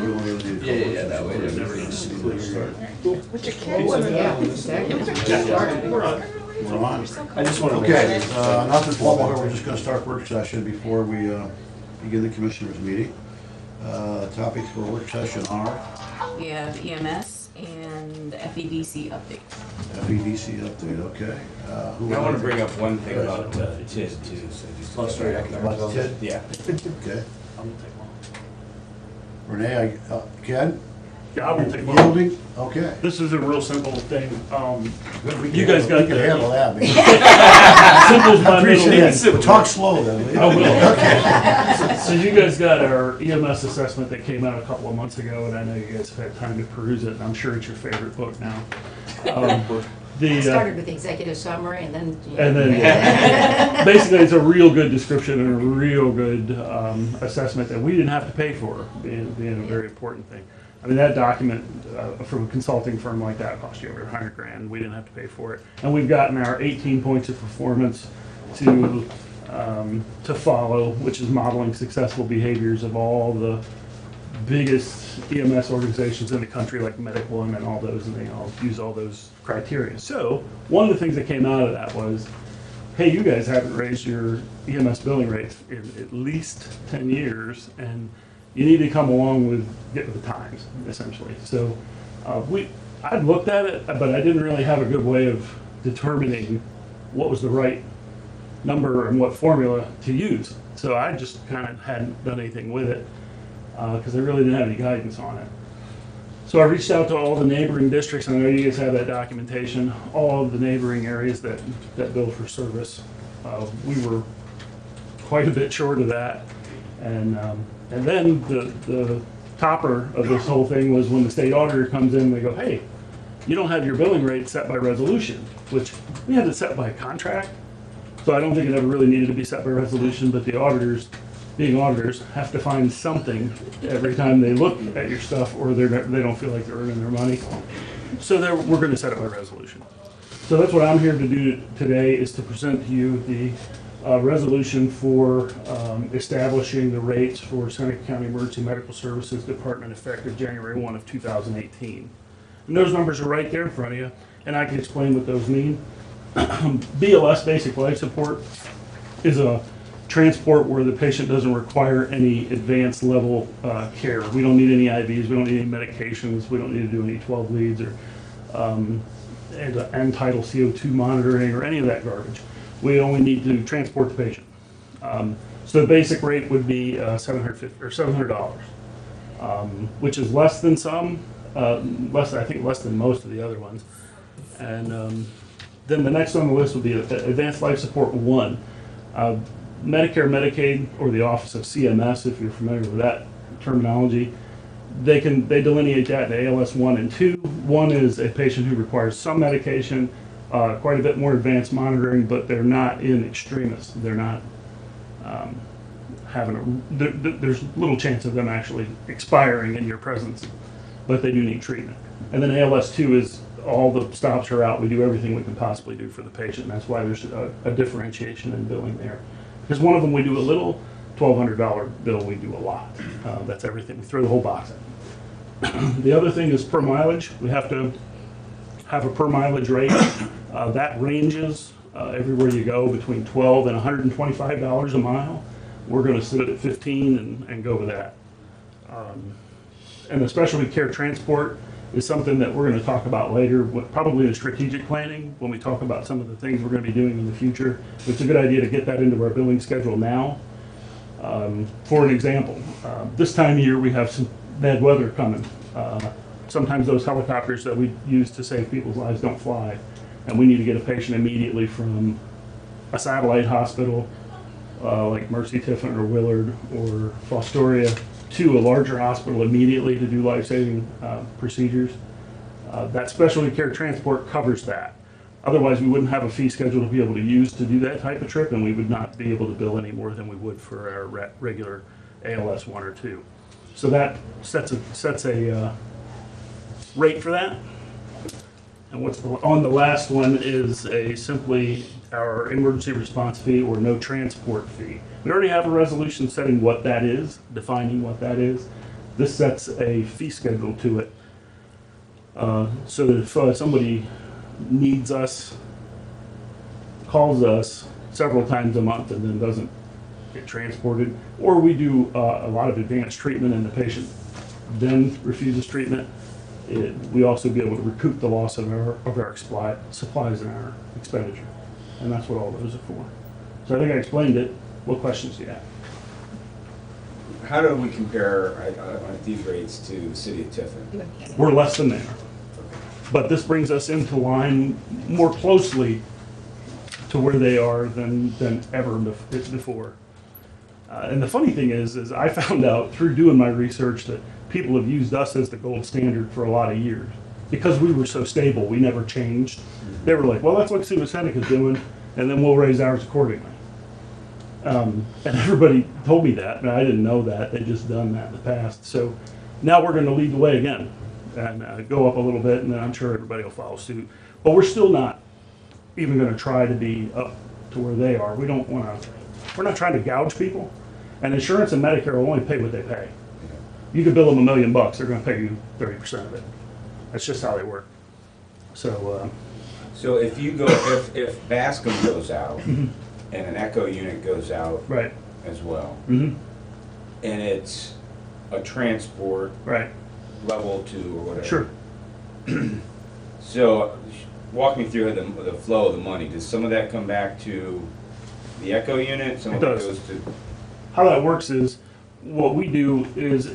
We only need a couple Yeah, that way it never gets gets clear. But you can't. Yeah, exactly. We're on. I just want to. Okay, nothing formal here, we're just gonna start work session before we begin the commissioners' meeting. Topics for work session are We have EMS and FEDC update. FEDC update, okay. Who I want to bring up one thing about TID too. Oh, sorry, about TID? Yeah. Okay. Renee, Ken? Yeah, I won't take long. Yielding? Okay. This is a real simple thing. Good, we You can- guys got we can the- handle that, man. Simple as my middle name. Talk slow then, will you? I will. Okay. So you guys got our EMS assessment that came out a couple of months ago, and I know you guys have had time to peruse it, and I'm sure it's your favorite book now. I started with the executive summary and then. And then, basically, it's a real good description and a real good assessment that we didn't have to pay for, being a very important thing. I mean, that document from a consulting firm like that cost you over $100,000. We didn't have to pay for it. And we've gotten our 18 points of performance to follow, which is modeling successful behaviors of all the biggest EMS organizations in the country, like Medical and all those, and they all use all those criteria. So one of the things that came out of that was, hey, you guys haven't raised your EMS billing rates in at least 10 years, and you need to come along with, get with the times, essentially. So I'd looked at it, but I didn't really have a good way of determining what was the right number and what formula to use. So I just kind of hadn't done anything with it because I really didn't have any guidance on it. So I reached out to all the neighboring districts, and I know you guys have that documentation, all of the neighboring areas that bill for service. We were quite a bit short of that. And then the topper of this whole thing was when the state auditor comes in, they go, hey, you don't have your billing rate set by resolution, which we had it set by contract. So I don't think it ever really needed to be set by resolution, but the auditors, being auditors, have to find something every time they look at your stuff, or they don't feel like they're earning their money. So we're going to set it by resolution. So that's what I'm here to do today, is to present to you the resolution for establishing the rates for Seneca County Emergency Medical Services Department effective January 1 of 2018. And those numbers are right there in front of you, and I can explain what those mean. BLS, basic life support, is a transport where the patient doesn't require any advanced level care. We don't need any IVs, we don't need any medications, we don't need to do any 12 leads or end tidal CO2 monitoring or any of that garbage. We only need to transport the patient. So the basic rate would be $750 or $700, which is less than some, I think less than most of the other ones. And then the next on the list would be Advanced Life Support 1. Medicare, Medicaid, or the Office of CMS, if you're familiar with that terminology, they delineate that in ALS 1 and 2. 1 is a patient who requires some medication, quite a bit more advanced monitoring, but they're not in extremis. They're not there's little chance of them actually expiring in your presence, but they do need treatment. And then ALS 2 is all the stops are out. We do everything we can possibly do for the patient. And that's why there's a differentiation in billing there. Because one of them we do a little, $1,200 bill we do a lot. That's everything. We throw the whole box in. The other thing is per mileage. We have to have a per mileage rate. That ranges everywhere you go between $12 and $125 a mile. We're going to sit at 15 and go with that. And the specialty care transport is something that we're going to talk about later, probably in strategic planning, when we talk about some of the things we're going to be doing in the future. It's a good idea to get that into our billing schedule now. For an example, this time of year we have some bad weather coming. Sometimes those helicopters that we use to save people's lives don't fly, and we need to get a patient immediately from a satellite hospital like Mercy Tiffin or Willard or Fostoria to a larger hospital immediately to do life-saving procedures. That specialty care transport covers that. Otherwise, we wouldn't have a fee schedule to be able to use to do that type of trip, and we would not be able to bill any more than we would for our regular ALS 1 or 2. So that sets a rate for that. And what's on the last one is simply our emergency response fee or no transport fee. We already have a resolution setting what that is, defining what that is. This sets a fee schedule to it. So that if somebody needs us, calls us several times a month and then doesn't get transported, or we do a lot of advanced treatment and the patient then refuses treatment, we also be able to recoup the loss of our supplies and our expenditure. And that's what all those are for. So I think I explained it. What questions do you have? How do we compare at these rates to the city of Tiffin? We're less than there. But this brings us into line more closely to where they are than ever before. And the funny thing is I found out through doing my research that people have used us as the gold standard for a lot of years. Because we were so stable, we never changed. They were like, well, that's what Cedar Seneca's doing, and then we'll raise ours accordingly. And everybody told me that, and I didn't know that. They just done that in the past. So now we're going to lead the way again and go up a little bit, and then I'm sure everybody will follow suit. But we're still not even going to try to be up to where they are. We don't want to. We're not trying to gouge people. And insurance and Medicare will only pay what they pay. You could bill them $1 million, they're going to pay you 30% of it. That's just how they work. So. So if you go, if Bascom goes out and an Echo unit goes out Right. as well, Mm-hmm. and it's a transport Right. level 2 or whatever. Sure. So walk me through the flow of the money. Does some of that come back to the Echo unit? Some of It it does. goes to. How that works is, what we do is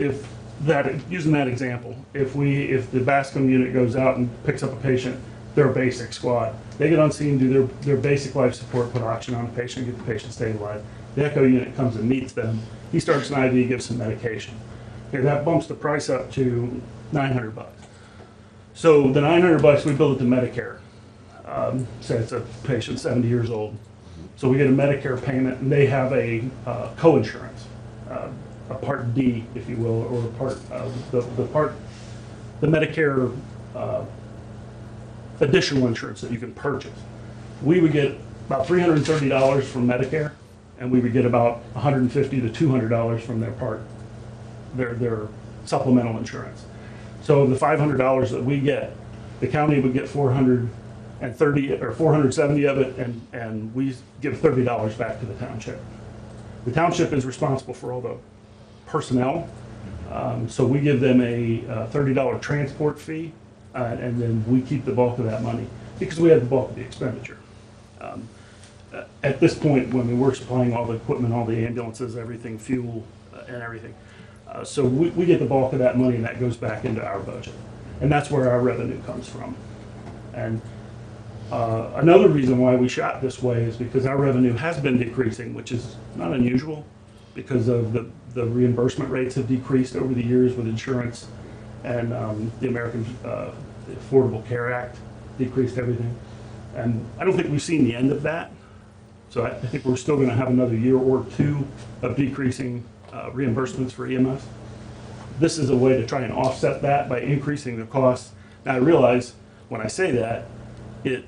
using that example, if the Bascom unit goes out and picks up a patient, they're a basic squad. They get on scene, do their basic life support, put oxygen on the patient, get the patient stabilized. The Echo unit comes and meets them. He starts an IV, gives some medication. Okay, that bumps the price up to $900. So the $900, we bill it to Medicare. Say it's a patient 70 years old. So we get a Medicare payment, and they have a co-insurance, a Part D, if you will, or a part, the Medicare additional insurance that you can purchase. We would get about $330 from Medicare, and we would get about $150 to $200 from their supplemental insurance. So the $500 that we get, the county would get 430 or 470 of it, and we give $30 back to the township. The township is responsible for all the personnel, so we give them a $30 transport fee, and then we keep the bulk of that money because we have the bulk of the expenditure. At this point, when we're supplying all the equipment, all the ambulances, everything, fuel, and everything, so we get the bulk of that money, and that goes back into our budget, and that's where our revenue comes from. And another reason why we shot this way is because our revenue has been decreasing, which is not unusual because of the reimbursement rates have decreased over the years with insurance, and the American Affordable Care Act decreased everything. And I don't think we've seen the end of that. So I think we're still going to have another year or two of decreasing reimbursements for EMS. This is a way to try and offset that by increasing the costs. Now I realize when I say that, it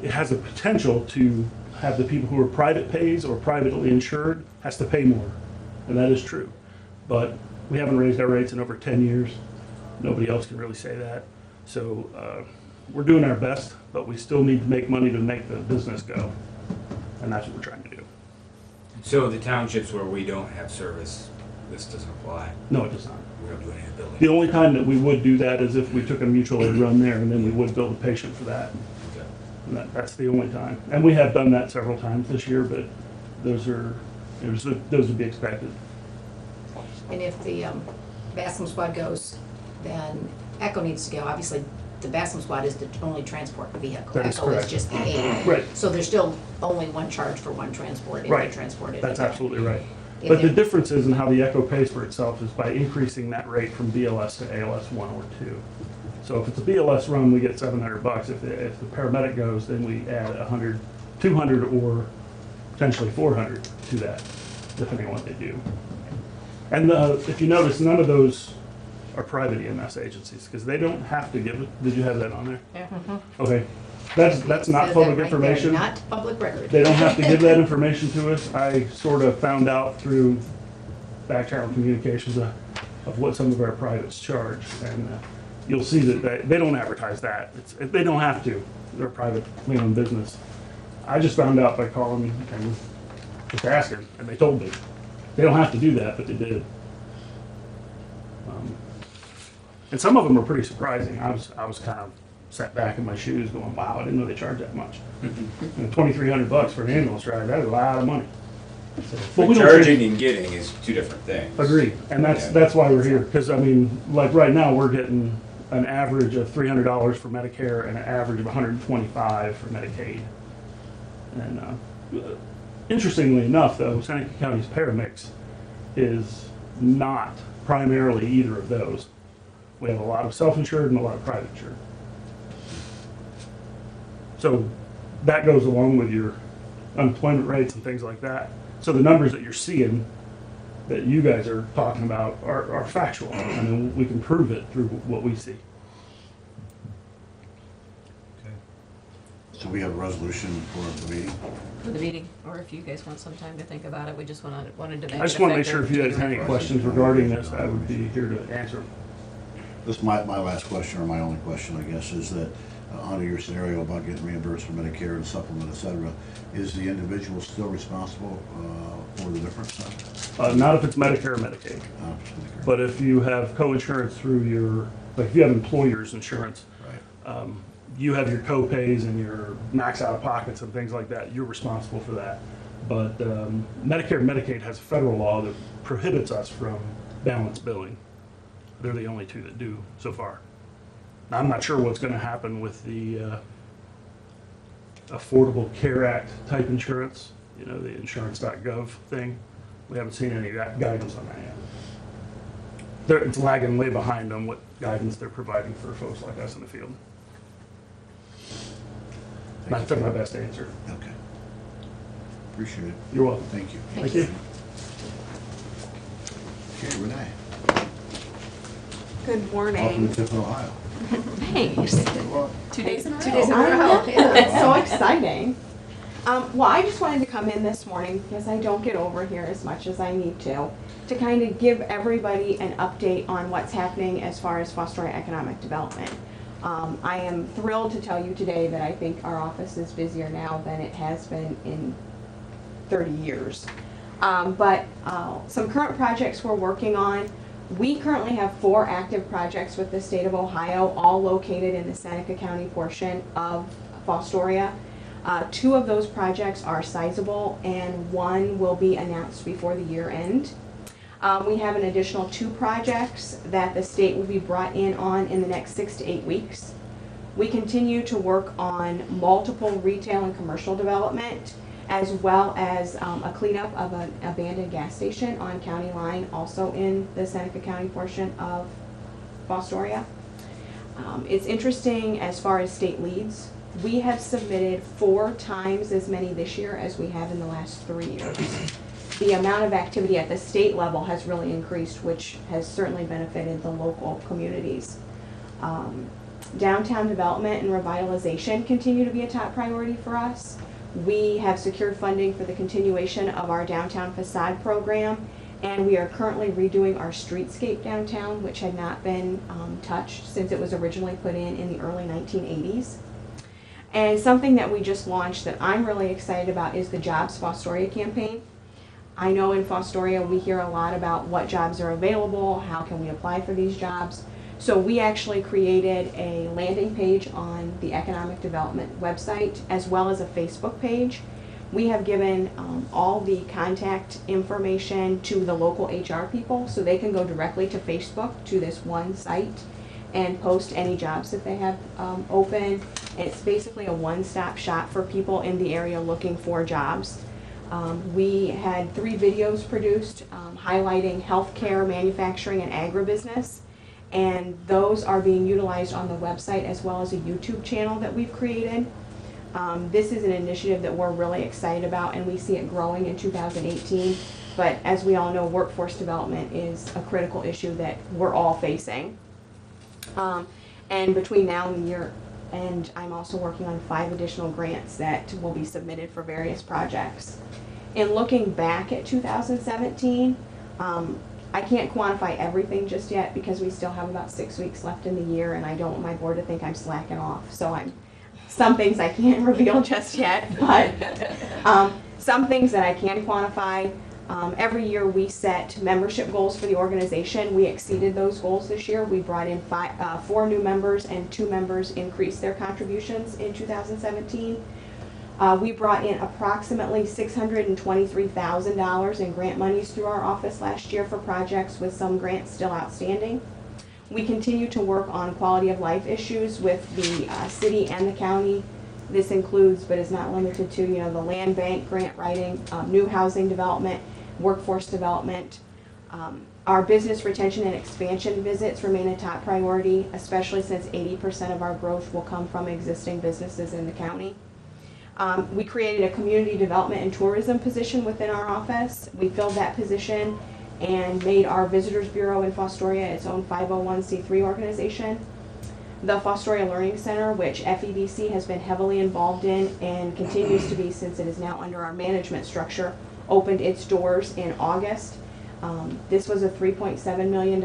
has a potential to have the people who are private pays or privately insured has to pay more, and that is true. But we haven't raised our rates in over 10 years. Nobody else can really say that. So we're doing our best, but we still need to make money to make the business go, and that's what we're trying to do. So the townships where we don't have service, this doesn't apply. No, it does not. We don't do any billing. The only time that we would do that is if we took a mutual aid run there, and then we would bill the patient for that. Okay. And that's the only time. And we have done that several times this year, but those would be expected. And if the Bascom squad goes, then Echo needs to go. Obviously, the Bascom squad is the only transport vehicle. That is Echo is correct. just the aid. Right. So there's still only one charge for one transport if they Right. transport it. That's absolutely right. If But the they're- difference is in how the Echo pays for itself is by increasing that rate from BLS to ALS 1 or 2. So if it's a BLS run, we get $700. If the paramedic goes, then we add 100, 200, or potentially 400 to that, depending on what they do. And if you notice, none of those are private EMS agencies because they don't have to give it. Did you have that on there? Yeah. Okay, that's It not says that public right there, information. Not public record. They don't have to give that information to us. I sort of found out through back channel communications. of what some of our privates charge. And you'll see that they don't advertise that. They don't have to. They're a privately owned business. I just found out by calling and just asking, and they told me. They don't have to do that, but they did. And some of them are pretty surprising. I was kind of sat back in my shoes going, wow, I didn't know they charge that much. And $2,300 for an ambulance ride, that is a lot of money. So, but we don't Charging and getting is two different things. Agreed, and that's why we're here, because I mean, like right now, we're getting an average of $300 for Medicare and an average of $125 for Medicaid. And interestingly enough, though, Seneca County's payer mix is not primarily either of those. We have a lot of self-insured and a lot of private insured. So that goes along with your unemployment rates and things like that. So the numbers that you're seeing that you guys are talking about are factual. I mean, we can prove it through what we see. So we have a resolution for the meeting. For the meeting, or if you guys want some time to think about it, we just wanted to make it I just want to make sure if you guys effective have any questions regarding this, I would be here to answer them. This is my last question, or my only question, I guess, is that under your scenario about getting reimbursed for Medicare and supplement, et cetera, is the individual still responsible for the difference? Not if it's Medicare or Medicaid, but if you have co-insurance through your, like if you have employer's insurance, Right. You have your co-pays and your max out-of-pockets and things like that, you're responsible for that. But Medicare and Medicaid has a federal law that prohibits us from balance billing. They're the only two that do so far. Now, I'm not sure what's going to happen with the Affordable Care Act type insurance, you know, the insurance.gov thing. We haven't seen any guidance on that yet. It's lagging way behind on what guidance they're providing for folks like us in the field. Not my best answer. Okay. Appreciate it. You're welcome. Thank you. Thank you. Okay, Renee. Good Welcome morning. to Tiffin, Ohio. Thanks. 2 days in a row. 2 days in a I row. know, Yeah. it's so exciting. Well, I just wanted to come in this morning because I don't get over here as much as I need to kind of give everybody an update on what's happening as far as Fostoria Economic Development. I am thrilled to tell you today that I think our office is busier now than it has been in 30 years. But some current projects we're working on. We currently have 4 active projects with the state of Ohio, all located in the Seneca County portion of Fostoria. 2 of those projects are sizable, and 1 will be announced before the year end. We have an additional 2 projects that the state will be brought in on in the next 6 to 8 weeks. We continue to work on multiple retail and commercial development, as well as a cleanup of an abandoned gas station on County Line, also in the Seneca County portion of Fostoria. It's interesting as far as state leads. We have submitted 4 times as many this year as we have in the last 3 years. The amount of activity at the state level has really increased, which has certainly benefited the local communities. Downtown development and revitalization continue to be a top priority for us. We have secured funding for the continuation of our downtown facade program, and we are currently redoing our streetscape downtown, which had not been touched since it was originally put in the early 1980s. And something that we just launched that I'm really excited about is the Jobs Fostoria campaign. I know in Fostoria we hear a lot about what jobs are available, how can we apply for these jobs. So we actually created a landing page on the Economic Development website, as well as a Facebook page. We have given all the contact information to the local HR people, so they can go directly to Facebook to this one site and post any jobs that they have open. It's basically a one-stop shop for people in the area looking for jobs. We had 3 videos produced highlighting healthcare, manufacturing, and agribusiness. And those are being utilized on the website, as well as a YouTube channel that we've created. This is an initiative that we're really excited about, and we see it growing in 2018. But as we all know, workforce development is a critical issue that we're all facing. And between now and the year end, I'm also working on 5 additional grants that will be submitted for various projects. In looking back at 2017, I can't quantify everything just yet because we still have about 6 weeks left in the year, and I don't want my board to think I'm slacking off. So some things I can't reveal just yet, but some things that I can quantify. Every year we set membership goals for the organization. We exceeded those goals this year. We brought in 4 new members, and 2 members increased their contributions in 2017. We brought in approximately $623,000 in grant monies through our office last year for projects with some grants still outstanding. We continue to work on quality of life issues with the city and the county. This includes, but is not limited to, the land bank, grant writing, new housing development, workforce development. Our business retention and expansion visits remain a top priority, especially since 80% of our growth will come from existing businesses in the county. We created a community development and tourism position within our office. We filled that position and made our Visitors Bureau in Fostoria its own 501c3 organization. The Fostoria Learning Center, which FEDC has been heavily involved in and continues to be since it is now under our management structure, opened its doors in August. This was a $3.7 million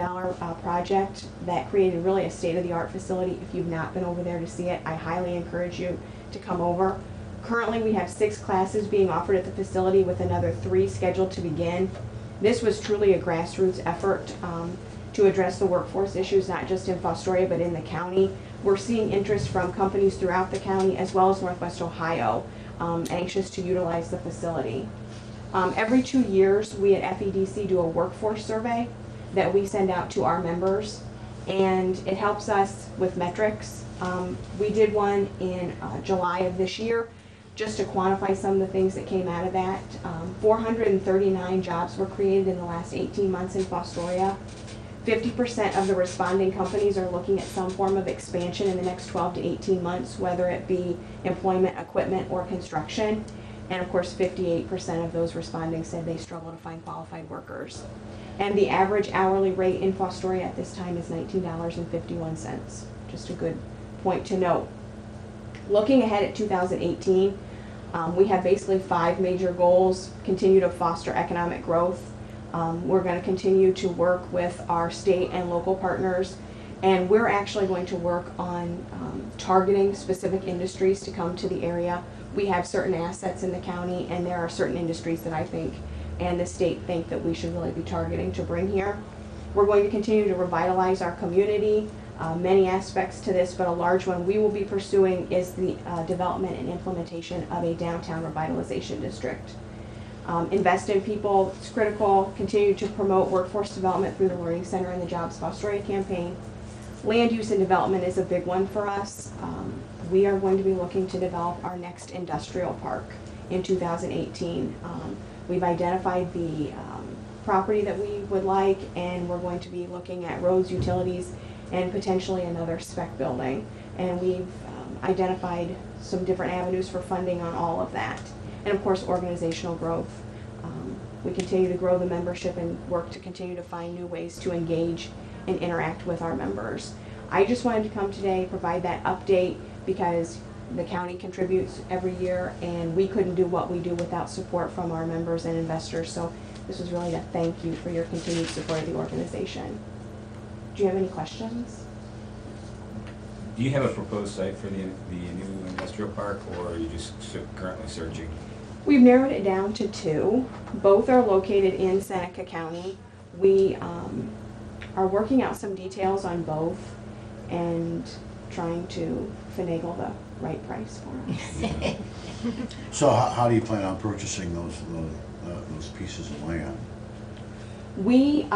project that created really a state-of-the-art facility. If you've not been over there to see it, I highly encourage you to come over. Currently, we have 6 classes being offered at the facility with another 3 scheduled to begin. This was truly a grassroots effort to address the workforce issues, not just in Fostoria, but in the county. We're seeing interest from companies throughout the county as well as Northwest Ohio, anxious to utilize the facility. Every 2 years, we at FEDC do a workforce survey that we send out to our members, and it helps us with metrics. We did one in July of this year, just to quantify some of the things that came out of that. 439 jobs were created in the last 18 months in Fostoria. 50% of the responding companies are looking at some form of expansion in the next 12 to 18 months, whether it be employment, equipment, or construction. And of course, 58% of those responding said they struggle to find qualified workers. And the average hourly rate in Fostoria at this time is $19.51. Just a good point to note. Looking ahead at 2018, we have basically 5 major goals. Continue to foster economic growth. We're going to continue to work with our state and local partners, and we're actually going to work on targeting specific industries to come to the area. We have certain assets in the county, and there are certain industries that I think and the state think that we should really be targeting to bring here. We're going to continue to revitalize our community. Many aspects to this, but a large one we will be pursuing is the development and implementation of a downtown revitalization district. Invest in people, it's critical. Continue to promote workforce development through the Learning Center and the Jobs Fostoria campaign. Land use and development is a big one for us. We are going to be looking to develop our next industrial park in 2018. We've identified the property that we would like, and we're going to be looking at roads, utilities, and potentially another spec building. And we've identified some different avenues for funding on all of that. And of course, organizational growth. We continue to grow the membership and work to continue to find new ways to engage and interact with our members. I just wanted to come today, provide that update, because the county contributes every year, and we couldn't do what we do without support from our members and investors. So this was really to thank you for your continued support of the organization. Do you have any questions? Do you have a proposed site for the new industrial park, or are you just currently searching? We've narrowed it down to 2. Both are located in Seneca County. We are working out some details on both and trying to finagle the right price for us. So how do you plan on purchasing those pieces of land? We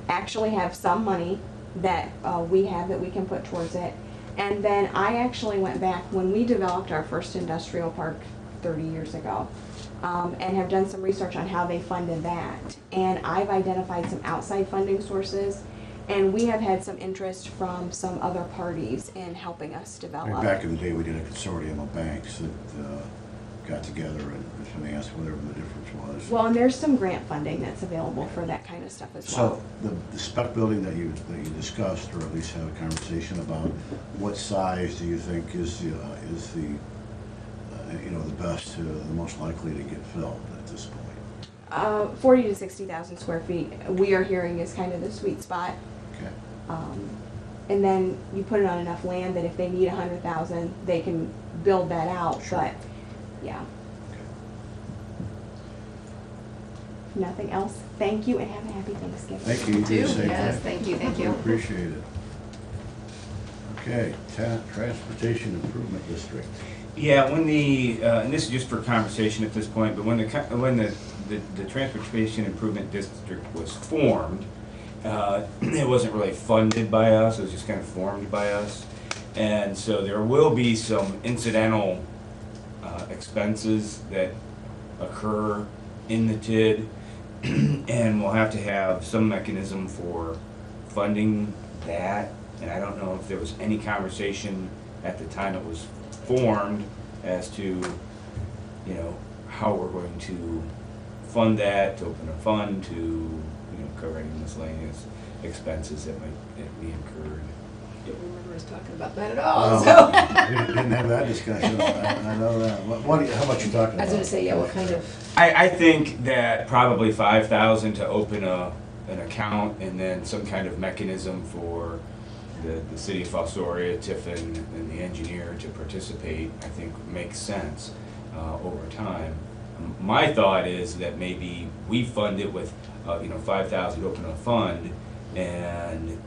actually have some money that we have that we can put towards it. And then I actually went back when we developed our first industrial park 30 years ago and have done some research on how they funded that. And I've identified some outside funding sources, and we have had some interest from some other parties in helping us develop. I mean, back in the day, we did a consortium of banks that got together and financed whatever the difference was. Well, and there's some grant funding that's available for that kind of stuff as well. So the spec building that you discussed, or at least had a conversation about, what size do you think is the best, the most likely to get filled at this point? 40 to 60,000 square feet, we are hearing is kind of the sweet spot. Okay. And then you put it on enough land that if they need 100,000, they can build that out, Sure. but, yeah. Okay. Nothing else. Thank you and have a happy Thanksgiving. Thank you. You do the same Yes, thing. thank you. Appreciate it. Okay, Transportation Improvement District. Yeah, when and this is just for conversation at this point, but when the Transportation Improvement District was formed, it wasn't really funded by us, it was just kind of formed by us. And so there will be some incidental expenses that occur in the TID, and we'll have to have some mechanism for funding that. And I don't know if there was any conversation at the time it was formed as to, you know, how we're going to fund that, to open a fund, to, you know, cover any miscellaneous expenses that might be incurred. Don't remember us talking about that at all, Well, so. Didn't have that discussion, I know that. How much you talking about? I was gonna say, yeah, what kind of, I think that probably 5,000 to open an account, and then some kind of mechanism for the city of Fostoria, Tiffin, and the engineer to participate, I think makes sense over time. My thought is that maybe we fund it with, 5,000 to open a fund, and,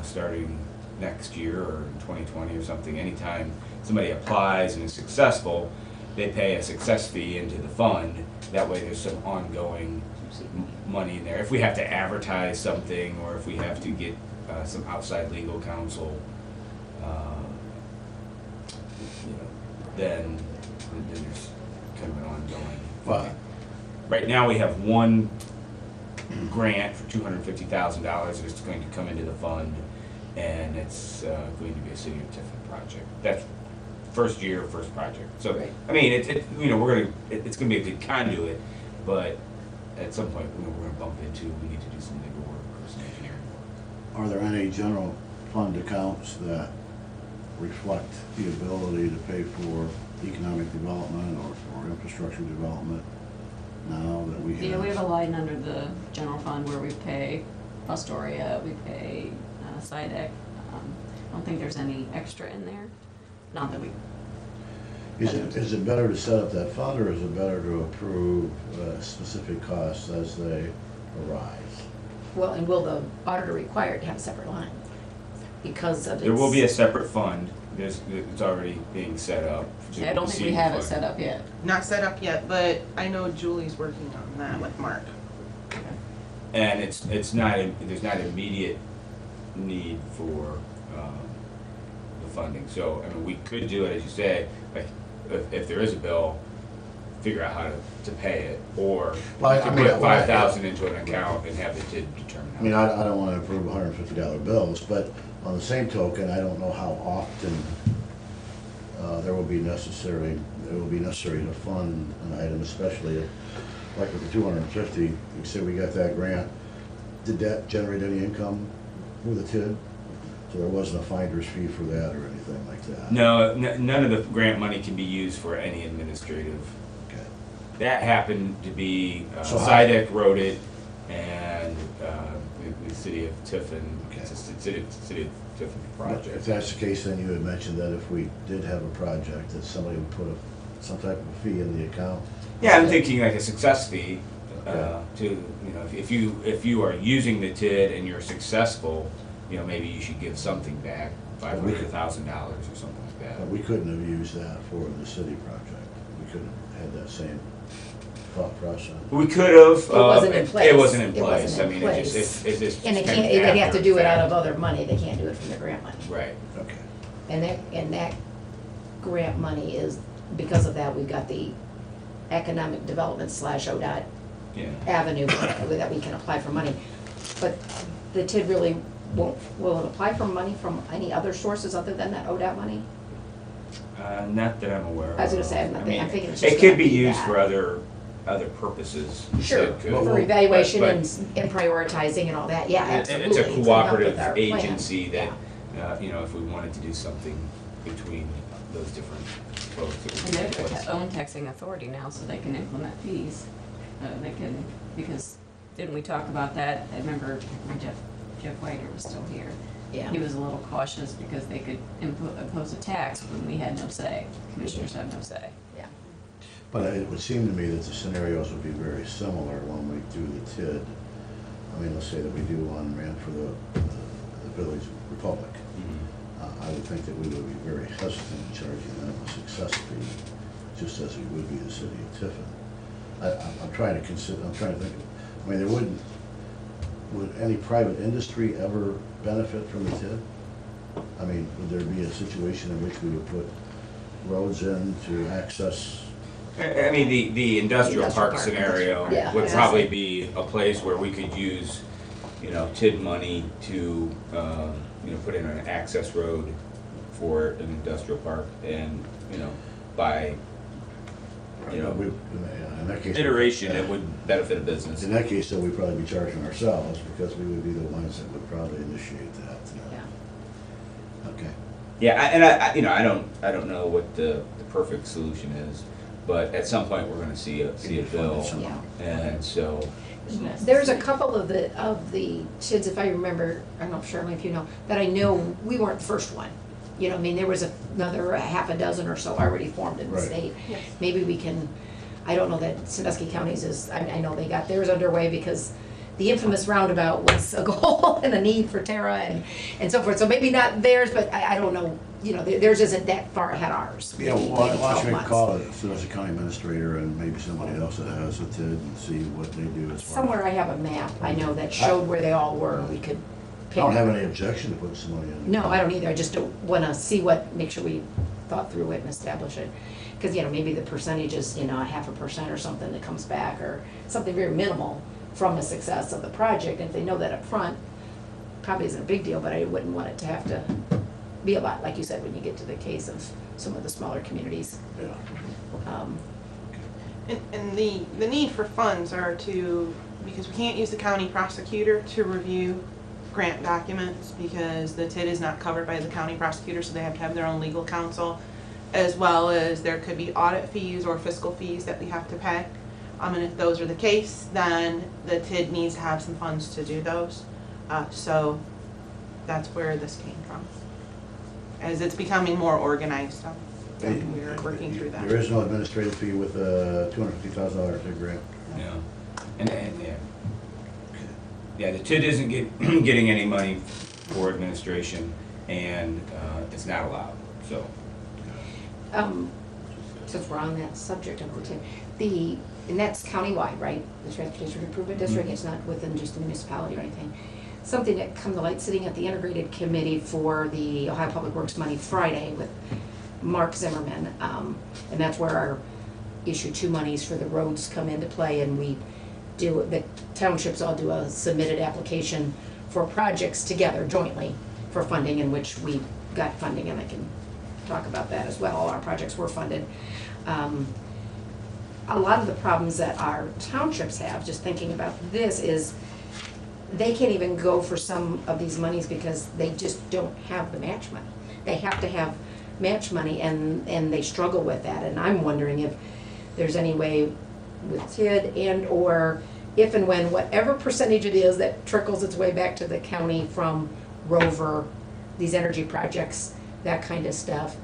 starting next year or in 2020 or something, anytime somebody applies and is successful, they pay a success fee into the fund. That way there's some ongoing money in there. If we have to advertise something, or if we have to get some outside legal counsel, then there's kind of an ongoing. Well, Right now, we have one grant for $250,000 that is going to come into the fund, and it's going to be a City of Tiffin project. That's first year, first project. So, Right. I mean, it's gonna be a good conduit, but at some point, we're gonna bump into, we need to do some legal work or some engineering work. are there any general fund accounts that reflect the ability to pay for economic development or infrastructure development now that we have? Yeah, we have a line under the general fund where we pay Fostoria, we pay SIDEC. I don't think there's any extra in there. Not that we, Is it better to set up that fund, or is it better to approve specific costs as they arise? well, and will the auditor require it to have a separate line? Because of its. There will be a separate fund, it's already being set up. I don't think we have it set up yet. Not set up yet, but I know Julie's working on that with Mark. And there's not immediate need for the funding. So, I mean, we could do it, as you say, like, if there is a bill, figure out how to pay it, or Well, you can put 5,000 into an account and have the TID determine. I mean, I don't want to approve $150 bills, but on the same token, I don't know how often it will be necessary to fund an item, especially like with the 250. You say we got that grant. Did that generate any income with the TID? So there wasn't a finder's fee for that or anything like that? No, none of the grant money can be used for any administrative. Okay. That happened to be, So how- SIDEC wrote it, and the city of Tiffin, Okay. it's a city of Tiffin If project. that's the case, then you had mentioned that if we did have a project, that somebody would put some type of fee in the account. Yeah, I'm thinking like a success fee, Yeah. if you are using the TID and you're successful, maybe you should give something back, $500,000 or something like that. But we couldn't have used that for the city project. We couldn't have had that same thought process. We could have. It wasn't in place. It wasn't in It place. wasn't I in mean, it just, place. it's just. And they kind can't, of they have to after do it out fact. of other money, they can't do it from the grant money. Right. Okay. And that grant money is, because of that, we've got the economic development / ODOT Yeah. avenue that we can apply for money. But the TID really will it apply for money from any other sources other than that ODOT money? Not that I'm aware of. I was gonna say, I'm I mean, thinking it's just it could gonna be be used that. for other purposes. Sure, It could. for evaluation But- and prioritizing and all that, yeah, absolutely. It's a help with cooperative our plan. agency that, Yeah. if we wanted to do something between those different folks. it would And be they're in place. their own taxing authority now, so they can implement fees. They can, because didn't we talk about that? I remember when Jeff Whiter was still here. Yeah. He was a little cautious because they could impose a tax when we had no say. Commissioners have no say. Yeah. But it would seem to me that the scenarios would be very similar when we do the TID. I mean, let's say that we do one ran for the Village Republic. I would think that we would be very hesitant in charging them a success fee, just as we would be the city of Tiffin. I'm trying to consider, I'm trying to think, I mean, would any private industry ever benefit from the TID? I mean, would there be a situation in which we would put roads in to access? I mean, the industrial park scenario Yeah. would probably be a place where we could use, you know, TID money to, you know, put in an access road for an industrial park and, you know, by, you know, In that case, iteration, it would benefit a business. in that case, then we'd probably be charging ourselves because we would be the ones that would probably initiate that. Yeah. Okay. Yeah, and I, you know, I don't know what the perfect solution is, but at some point, we're gonna see a bill. Yeah. And so, There's a couple of the TIDs, if I remember, I don't know, Shirley, if you know, that I know we weren't the first one. You know, I mean, there was another half a dozen or so already formed in the Right. state. Maybe we can, I don't know that Sandusky County's is, I know they got theirs underway because the infamous roundabout was a goal and a need for Tara and so forth. So maybe not theirs, but I don't know, you know, theirs isn't that far ahead of ours. Yeah, Maybe well, why 12 don't you months. call it, so as a county administrator and maybe somebody else that has a TID and see what they do as far as. Somewhere I have a map, I know, that showed where they all were, we could I pick. don't have any objection to putting some money in. No, I don't either, I just don't wanna see make sure we thought through it and establish it. Cause, you know, maybe the percentage is, you know, 0.5% or something that comes back, or something very minimal from the success of the project. And if they know that up front, probably isn't a big deal, but I wouldn't want it to have to be a lot, like you said, when you get to the case of some of the smaller communities. Yeah. And the need for funds are to, because we can't use the county prosecutor to review grant documents because the TID is not covered by the county prosecutor, so they have to have their own legal counsel, as well as there could be audit fees or fiscal fees that we have to pay. And if those are the case, then the TID needs to have some funds to do those. So that's where this came from. As it's becoming more organized, we're working through that. There is no administrative fee with a $250,000 TID grant. yeah. And, yeah. Yeah, the TID isn't getting any money for administration, and it's not allowed, so. Since we're on that subject of the TID, and that's countywide, right? The Transportation Improvement District, it's not within just the municipality or anything. Something that come to light, sitting at the Integrated Committee for the Ohio Public Works Money Friday with Mark Zimmerman, and that's where our issue 2 monies for the roads come into play, and the townships all do a submitted application for projects together jointly for funding, in which we got funding, and I can talk about that as well. All our projects were funded. A lot of the problems that our townships have, just thinking about this, is they can't even go for some of these monies because they just don't have the match money. They have to have match money, and they struggle with that. And I'm wondering if there's any way with TID and/or if and when whatever percentage it is that trickles its way back to the county from Rover, these energy projects, that kind of stuff.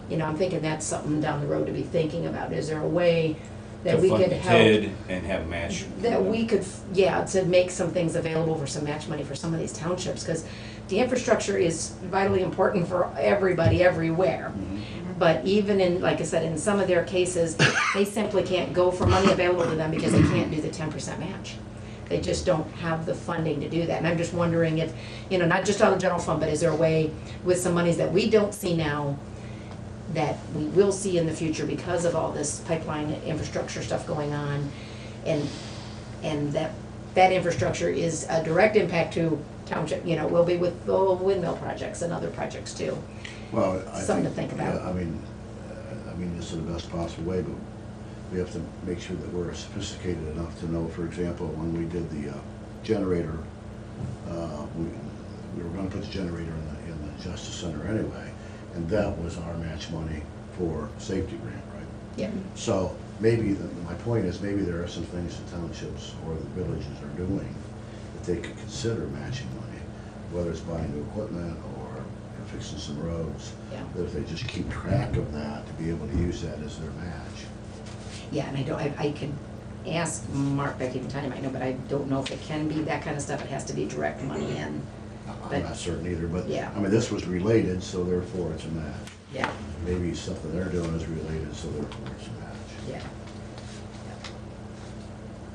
You know, I'm thinking that's something down the road to be thinking about. Is there a way that we could help? To fund the TID and have match. That we could, yeah, to make some things available for some match money for some of these townships, because the infrastructure is vitally important for everybody everywhere. But even in, like I said, in some of their cases, they simply can't go for money available to them because they can't do the 10% match. They just don't have the funding to do that. And I'm just wondering if, you know, not just out of the general fund, but is there a way with some monies that we don't see now that we will see in the future because of all this pipeline infrastructure stuff going on, and that infrastructure is a direct impact to township, you know, will be with the windmill projects and other projects too. Well, I Something to think about. Yeah, I mean, this is the best possible way, but we have to make sure that we're sophisticated enough to know, for example, when we did the generator, we were gonna put the generator in the Justice Center anyway, and that was our match money for safety grant, right? Yeah. So maybe, my point is, maybe there are some things the townships or the villages are doing that they could consider matching money, whether it's buying new equipment or fixing some roads. Yeah. That if they just keep track of that, to be able to use that as their match. Yeah, and I could ask Mark back even time, I know, but I don't know if it can be that kind of stuff, it has to be direct money in. But- I'm not certain either, but, Yeah. I mean, this was related, so therefore it's a match. Yeah, Maybe something they're doing is related, so therefore it's a match. yeah.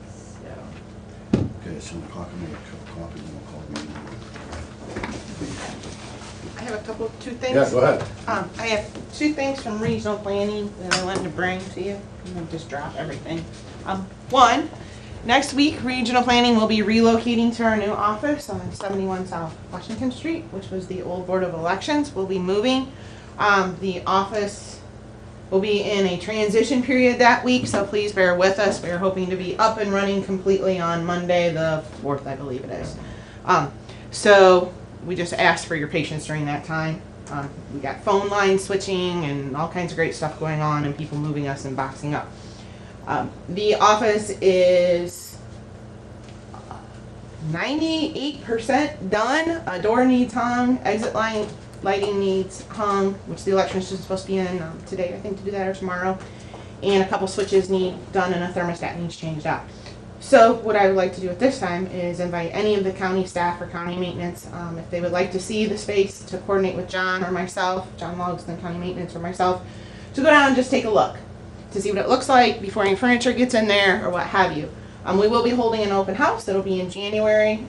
So, Okay, it's 7 o'clock, I'm gonna get a cup of coffee, and we'll call the meeting. I have two things. Yeah, go ahead. I have 2 things from regional planning that I wanted to bring to you. I'm gonna just drop everything. One, next week, regional planning will be relocating to our new office on 71 South Washington Street, which was the old Board of Elections. We'll be moving. The office will be in a transition period that week, so please bear with us. We're hoping to be up and running completely on Monday, the 4th, I believe it is. So we just ask for your patience during that time. We got phone line switching and all kinds of great stuff going on and people moving us and boxing up. The office is 98% done. A door needs hung, exit lighting needs hung, which the electrician is supposed to be in today, I think, to do that, or tomorrow. And a couple switches need done and a thermostat needs changed out. So what I would like to do at this time is invite any of the county staff or county maintenance, if they would like to see the space, to coordinate with John or myself, John Logston, county maintenance, or myself, to go down and just take a look, to see what it looks like before any furniture gets in there or what have you. We will be holding an open house. That'll be in January.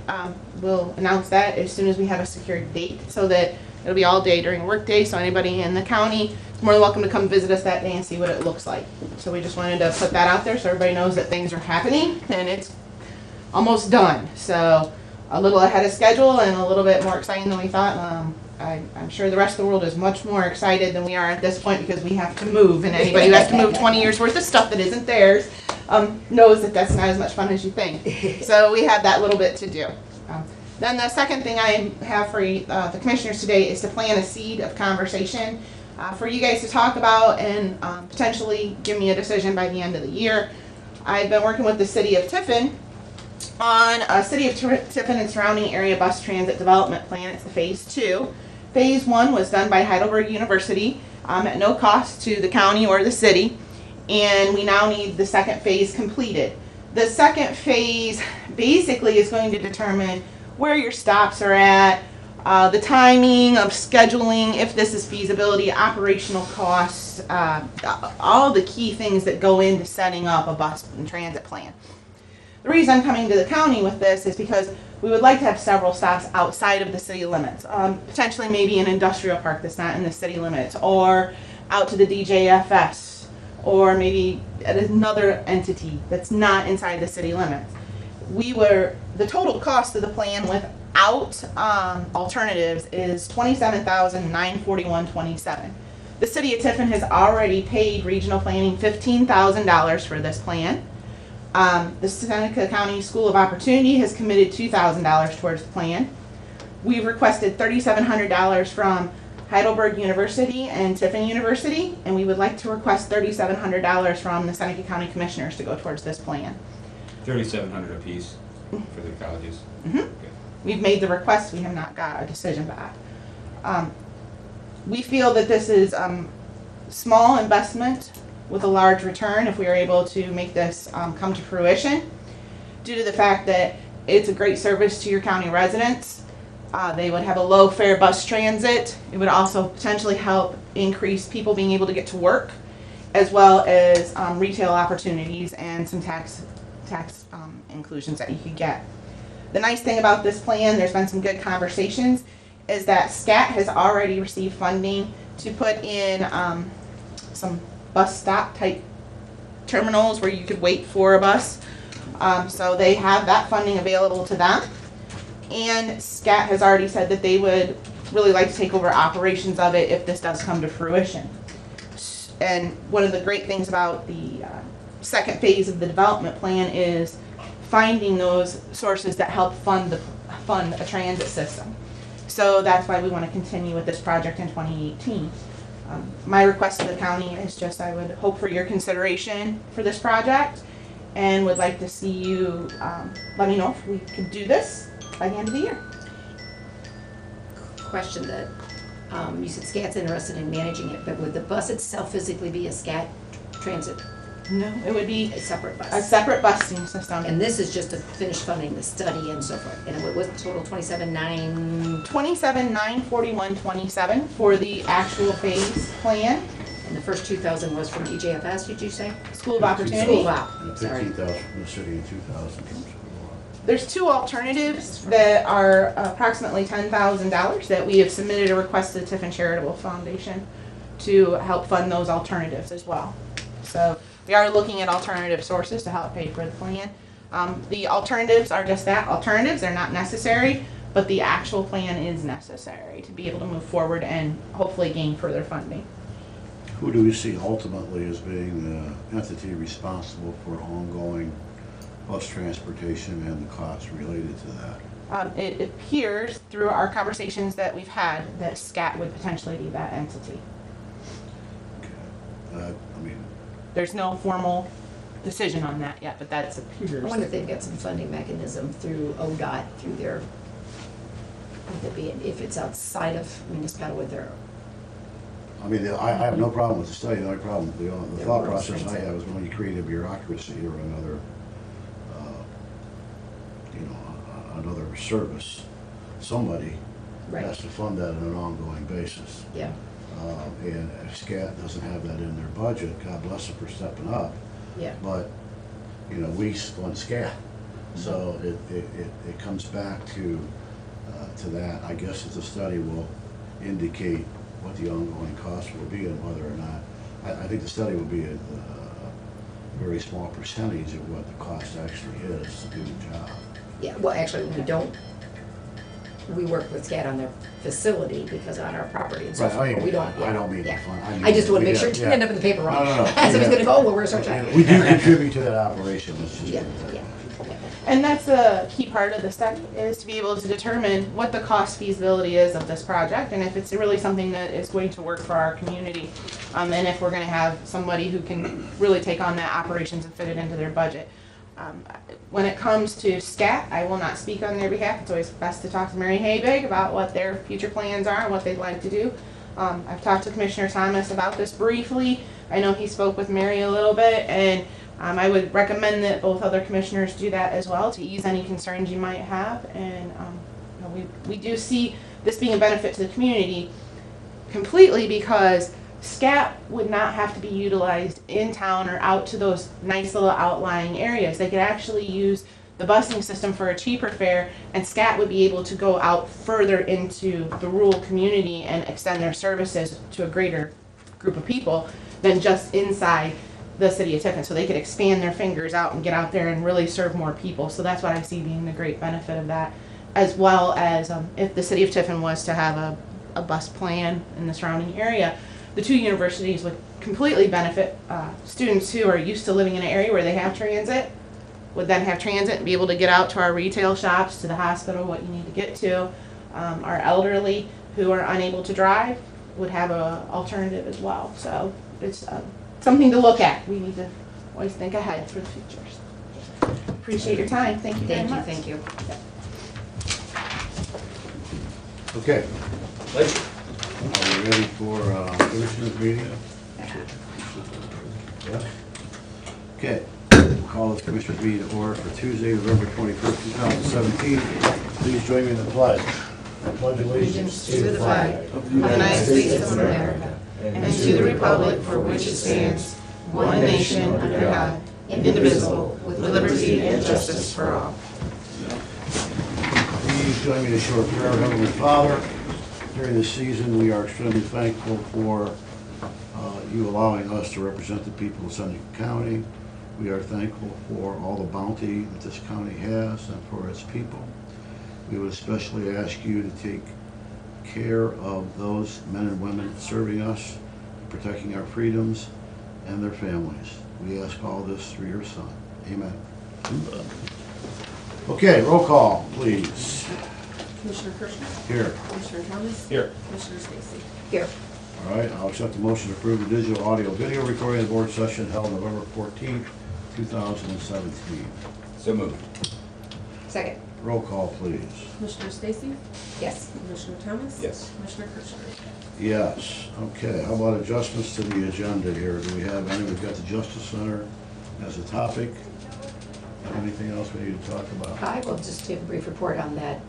We'll announce that as soon as we have a secured date, so that it'll be all day during work day, so anybody in the county is more than welcome to come visit us that day and see what it looks like. So we just wanted to put that out there so everybody knows that things are happening and it's almost done. So a little ahead of schedule and a little bit more exciting than we thought. I'm sure the rest of the world is much more excited than we are at this point, because we have to move, and anybody who has to move 20 years worth of stuff that isn't theirs knows that that's not as much fun as you think. So we have that little bit to do. Then the second thing I have for the commissioners today is to plant a seed of conversation for you guys to talk about and potentially give me a decision by the end of the year. I've been working with the city of Tiffin on a city of Tiffin and surrounding area bus transit development plan. It's the phase 2. Phase 1 was done by Heidelberg University at no cost to the county or the city, and we now need the second phase completed. The second phase basically is going to determine where your stops are at, the timing of scheduling, if this is feasibility, operational costs, all the key things that go into setting up a bus and transit plan. The reason I'm coming to the county with this is because we would like to have several stops outside of the city limits, potentially maybe an industrial park that's not in the city limits, or out to the DJFS, or maybe at another entity that's not inside the city limits. The total cost of the plan without alternatives is $27,941.27. The city of Tiffin has already paid regional planning $15,000 for this plan. The Seneca County School of Opportunity has committed $2,000 towards the plan. We've requested $3,700 from Heidelberg University and Tiffin University, and we would like to request $3,700 from the Seneca County Commissioners to go towards this plan. $3,700 apiece for the colleges. Mm-hmm. Okay. We've made the request, we have not got a decision back. We feel that this is small investment with a large return if we are able to make this come to fruition, due to the fact that it's a great service to your county residents. They would have a low fare bus transit. It would also potentially help increase people being able to get to work, as well as retail opportunities and some tax inclusions that you could get. The nice thing about this plan, there's been some good conversations, is that SCAT has already received funding to put in some bus stop type terminals where you could wait for a bus. So they have that funding available to them. And SCAT has already said that they would really like to take over operations of it if this does come to fruition. And one of the great things about the second phase of the development plan is finding those sources that help fund a transit system. So that's why we want to continue with this project in 2018. My request to the county is just I would hope for your consideration for this project and would like to see you let me know if we could do this by the end of the year. Question that, you said SCAT's interested in managing it, but would the bus itself physically be a SCAT transit, No, it would be a separate a bus? separate busing system. And this is just to finish funding the study and so forth, and it was total 27,900, 27,941.27 for the actual phase plan. and the first 2,000 was from DJFS, did you say? School of Oh, Opportunity. wow, And sorry. 15,000 from the city and 2,000 from school. There's two alternatives that are approximately $10,000 that we have submitted a request to the Tiffin Charitable Foundation to help fund those alternatives as well. So we are looking at alternative sources to help pay for the plan. The alternatives are just that, alternatives, they're not necessary, but the actual plan is necessary to be able to move forward and hopefully gain further funding. Who do we see ultimately as being the entity responsible for ongoing bus transportation and the costs related to that? It appears through our conversations that we've had that SCAT would potentially be that entity. Okay. I mean, There's no formal decision on that yet, but that's appears. I wonder if they've got some funding mechanism through ODOT, through their, would it be, if it's outside of municipality with their, I mean, I have no problem with the study, the only problem, the Their thought rules, process I things have is when you create a bureaucracy or another, another service, somebody right, has to fund that on an ongoing basis. yeah, And if SCAT doesn't have that in their budget, God bless them for stepping up, yeah. but, we fund SCAT. So it comes back to that. I guess that the study will indicate what the ongoing costs will be and whether or not, I think the study will be a very small percentage of what the cost actually is to do the job. Yeah, well, actually, we work with SCAT on their facility because on our property and so Right, forth, but we don't. I don't mean to yeah. fund. I just want to we make sure it got- didn't end up in the paper wrong. No. Somebody's gonna go, oh, well, where's our check? We do contribute to that operation, it's just. Yeah, yeah. And that's a key part of the study, is to be able to determine what the cost feasibility is of this project, and if it's really something that is going to work for our community, and if we're gonna have somebody who can really take on that operations and fit it into their budget. When it comes to SCAT, I will not speak on their behalf. It's always best to talk to Mary Habig about what their future plans are and what they'd like to do. I've talked to Commissioner Thomas about this briefly. I know he spoke with Mary a little bit, and I would recommend that both other commissioners do that as well to ease any concerns you might have. And we do see this being a benefit to the community completely because SCAT would not have to be utilized in town or out to those nice little outlying areas. They could actually use the busing system for a cheaper fare, and SCAT would be able to go out further into the rural community and extend their services to a greater group of people than just inside the city of Tiffin. So they could expand their fingers out and get out there and really serve more people. So that's what I see being the great benefit of that, as well as if the city of Tiffin was to have a bus plan in the surrounding area, the two universities would completely benefit. Students who are used to living in an area where they have transit would then have transit and be able to get out to our retail shops, to the hospital, what you need to get to. Our elderly who are unable to drive would have an alternative as well. So it's something to look at. We need to always think ahead for the future. Appreciate your time. Thank you very much. Thank you. Okay. Are we ready for Commissioners meeting? Yeah? Okay. We'll call this Commissioners meeting to order for Tuesday, November 21st, 2017. Please join me in the pledge. I pledge allegiance To the flag Of the United States of America and to the republic for which it stands, one nation under God, indivisible, with liberty and justice for all. Please join me in a short prayer. Heavenly Father, during this season, we are extremely thankful for you allowing us to represent the people of Seneca County. We are thankful for all the bounty that this county has and for its people. We would especially ask you to take care of those men and women serving us, protecting our freedoms and their families. We ask all this through your Son. Amen. Okay, roll call, please. Commissioner Kirschner. Here. Commissioner Thomas. Here. Commissioner Stacy. Here. All right, I'll accept the motion to approve the digital audio video recording of the board session held November 14th, 2017. So moved. Second, Roll call, please. Commissioner Stacy? yes. Commissioner Thomas? Yes. Commissioner Kirchner? Yes, okay, how about adjustments to the agenda here? Do we have any? We've got the Justice Center as a topic. Anything else we need to talk about? I will just give a brief report on that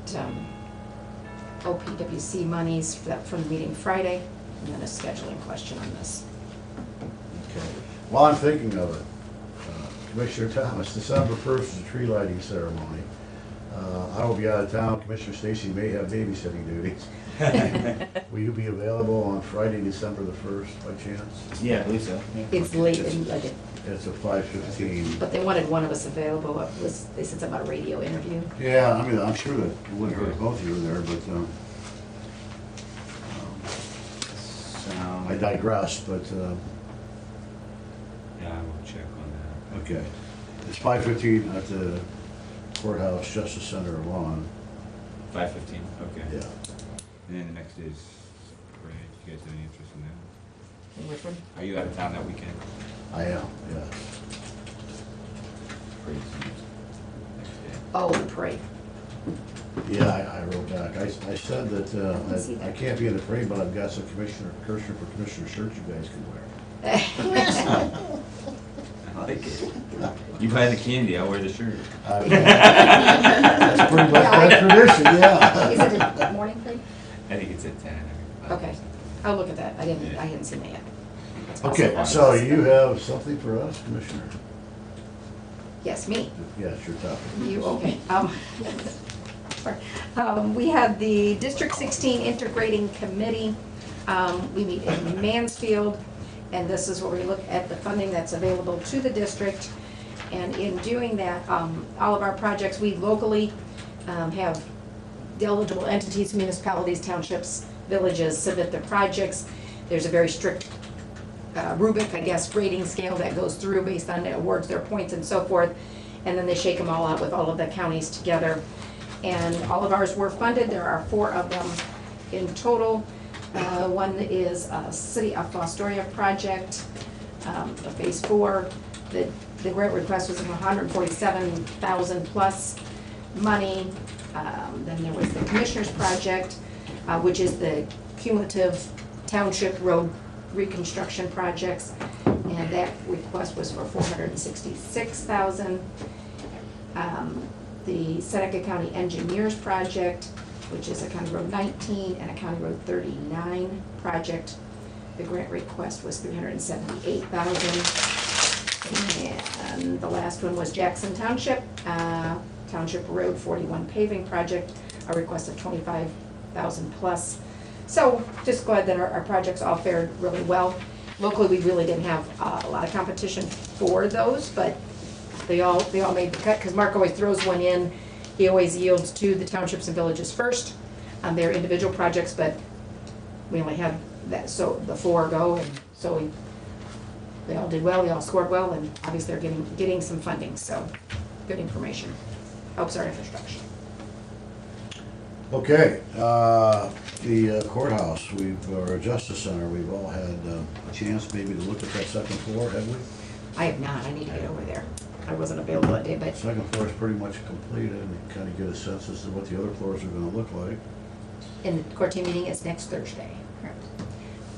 OPWC monies from the meeting Friday, and then a scheduling question on this. Okay. While I'm thinking of it, Commissioner Thomas, December 1st is a tree lighting ceremony. I will be out of town. Commissioner Stacy may have babysitting duties. Will you be available on Friday, December the 1st by chance? Yeah, I believe so. It's late, and like, It's at 5:15. but they wanted one of us available. They said something about a radio interview. Yeah, I mean, I'm sure that it wouldn't hurt if both of you were there, but I digress, but, Yeah, I will check on okay. It's 5:15 at the courthouse, Justice Center lawn. that. 5:15, okay. Yeah. And then the next is, parade. You guys have any interest in that? In which one? Are you out of town that weekend? I am, yeah. Parade's next day. Oh, the parade. Yeah, I wrote back. I said that see I that. can't be in the parade, but I've got some Commissioner Kirchner for Commissioner shirts you guys can wear. I like it. You buy the candy, I'll wear the shirt. That's pretty much that tradition, yeah. Is it a morning parade? I think it's at 10 or 11. Okay, I'll look at that. I hadn't seen that yet. Okay, so you have something for us, Commissioner? Yes, me. Yes, your topic. You, okay. We had the District 16 Integrating Committee. We meet in Mansfield, and this is where we look at the funding that's available to the district. And in doing that, all of our projects, we locally have the eligible entities, municipalities, townships, villages submit their projects. There's a very strict rubric, I guess, grading scale that goes through based on the awards, their points and so forth. And then they shake them all out with all of the counties together. And all of ours were funded. There are 4 of them in total. One is a City of Fostoria project, a phase 4. The grant request was $147,000 plus money. Then there was the Commissioners project, which is the cumulative township road reconstruction projects, and that request was for $466,000. The Seneca County Engineers project, which is a County Road 19 and a County Road 39 project. The grant request was $378,000. And the last one was Jackson Township, Township Road 41 paving project, a request of $25,000 plus. So just glad that our projects all fared really well. Locally, we really didn't have a lot of competition for those, but they all made the cut, because Mark always throws one in. He always yields to the townships and villages first on their individual projects, but we only had that, so the 4 go, and so they all did well, they all scored well, and obviously they're getting some funding, so good information. Helps our infrastructure. Okay, the courthouse, or Justice Center, we've all had a chance maybe to look at that second floor, have we? I have not, I need to get over there. I wasn't available that day, but Second floor is pretty much completed, and kind of get a sense as to what the other floors are gonna look like. in the court team meeting is next Thursday. Correct.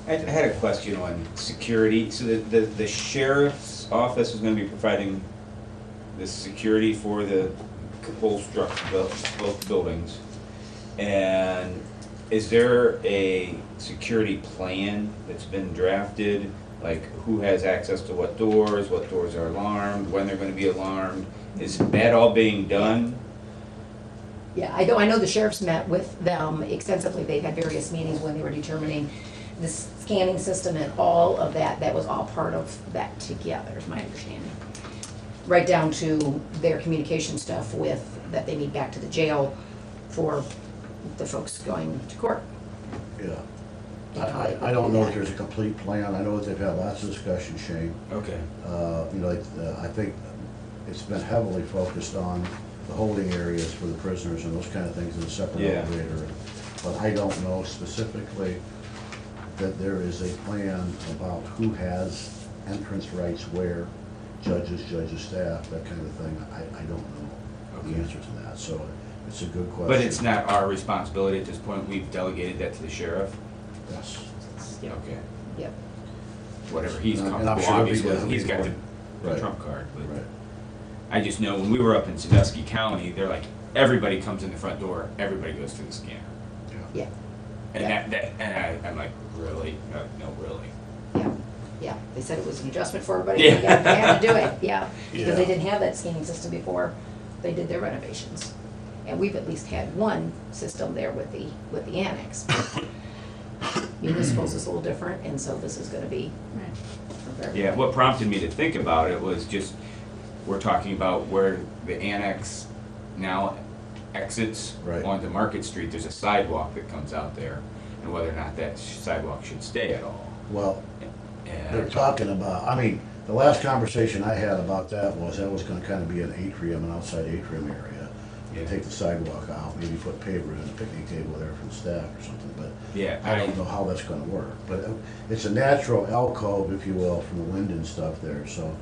I had a question on security. So the sheriff's office is gonna be providing the security for the whole structure, both buildings. And is there a security plan that's been drafted? Like who has access to what doors are alarmed, when they're gonna be alarmed? Is that all being done? Yeah, I know the sheriffs met with them extensively. They had various meetings when they were determining the scanning system and all of that. That was all part of that together, is my understanding. Right down to their communication stuff that they need back to the jail for the folks going to court. Yeah. I don't know if there's a complete plan. I know that they've had lots of discussion, Shane. Okay. I think it's been heavily focused on the holding areas for the prisoners and those kind of things in a separate Yeah. elevator. But I don't know specifically that there is a plan about who has entrance rights where, judges, staff, that kind of thing. I don't know the Okay. answer to that, so it's a good question. But it's not our responsibility at this point, we've delegated that to the sheriff? Yes. Yep. Okay, Yep. whatever, he's And I'm comfortable, sure he'll be obviously, glad he's we got can- the Right. trump card, but Right. I just know when we were up in Sandusky County, they're like, everybody comes in the front door, everybody goes through the scanner. Yeah, And I'm like, really? No, really? yeah, yeah. They said it was an adjustment for everybody. Yeah. They had to do it, yeah. Because they Yeah. didn't have that scanning system before they did their renovations. And we've at least had one system there with the annex. Municipals is a little different, and so this is gonna be Right. for everybody. Yeah, what prompted me to think about it was just, we're talking about where the annex now exits Right. onto Market Street, there's a sidewalk that comes out there, and whether or not that sidewalk should stay at all. Well, they're And talking about, I mean, the last conversation I had about that was gonna kind of be an atrium, an outside atrium area. Yeah. Take the sidewalk out, maybe put paver in, a picnic table there for the staff or something, but Yeah, I don't know how that's gonna work. But it's a natural alcove, if you will, from the wind and stuff there, so